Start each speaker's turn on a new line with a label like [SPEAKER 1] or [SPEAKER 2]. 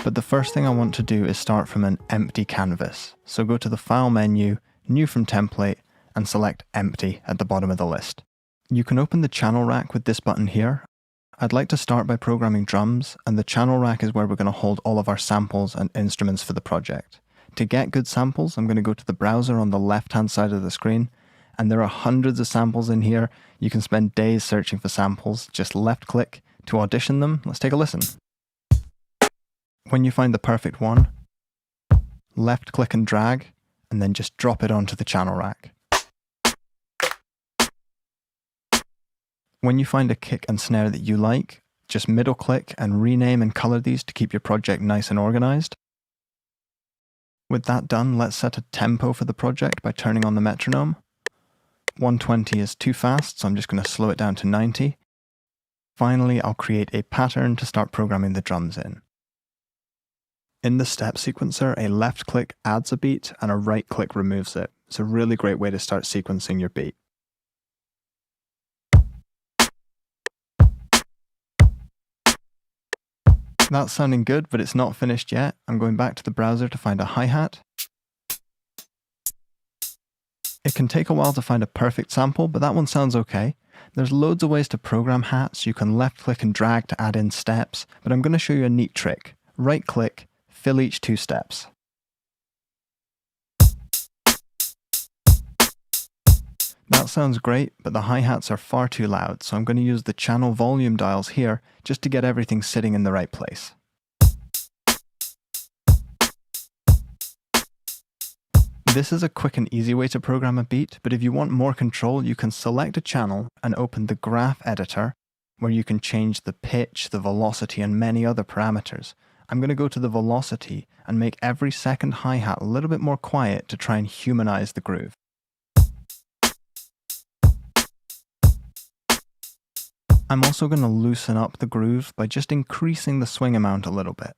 [SPEAKER 1] But the first thing I want to do is start from an empty canvas. So go to the File menu, New from Template, and select Empty at the bottom of the list. You can open the channel rack with this button here. I'd like to start by programming drums, and the channel rack is where we're going to hold all of our samples and instruments for the project. To get good samples, I'm going to go to the browser on the left-hand side of the screen, and there are hundreds of samples in here. You can spend days searching for samples. Just left-click to audition them. Let's take a listen. When you find the perfect one, left-click and drag, and then just drop it onto the channel rack. When you find a kick and snare that you like, just middle-click and rename and color these to keep your project nice and organized. With that done, let's set a tempo for the project by turning on the metronome. 120 is too fast, so I'm just going to slow it down to 90. Finally, I'll create a pattern to start programming the drums in. In the step sequencer, a left click adds a beat and a right click removes it. It's a really great way to start sequencing your beat. That's sounding good, but it's not finished yet. I'm going back to the browser to find a hi-hat. It can take a while to find a perfect sample, but that one sounds okay. There's loads of ways to program hats. You can left-click and drag to add in steps, but I'm going to show you a neat trick. Right-click, fill each 2 steps. That sounds great, but the hi-hats are far too loud, so I'm going to use the channel volume dials here just to get everything sitting in the right place. This is a quick and easy way to program a beat, but if you want more control, you can select a channel and open the graph editor, where you can change the pitch, the velocity, and many other parameters. I'm going to go to the velocity and make every second hi-hat a little bit more quiet to try and humanize the groove. I'm also going to loosen up the groove by just increasing the swing amount a little bit.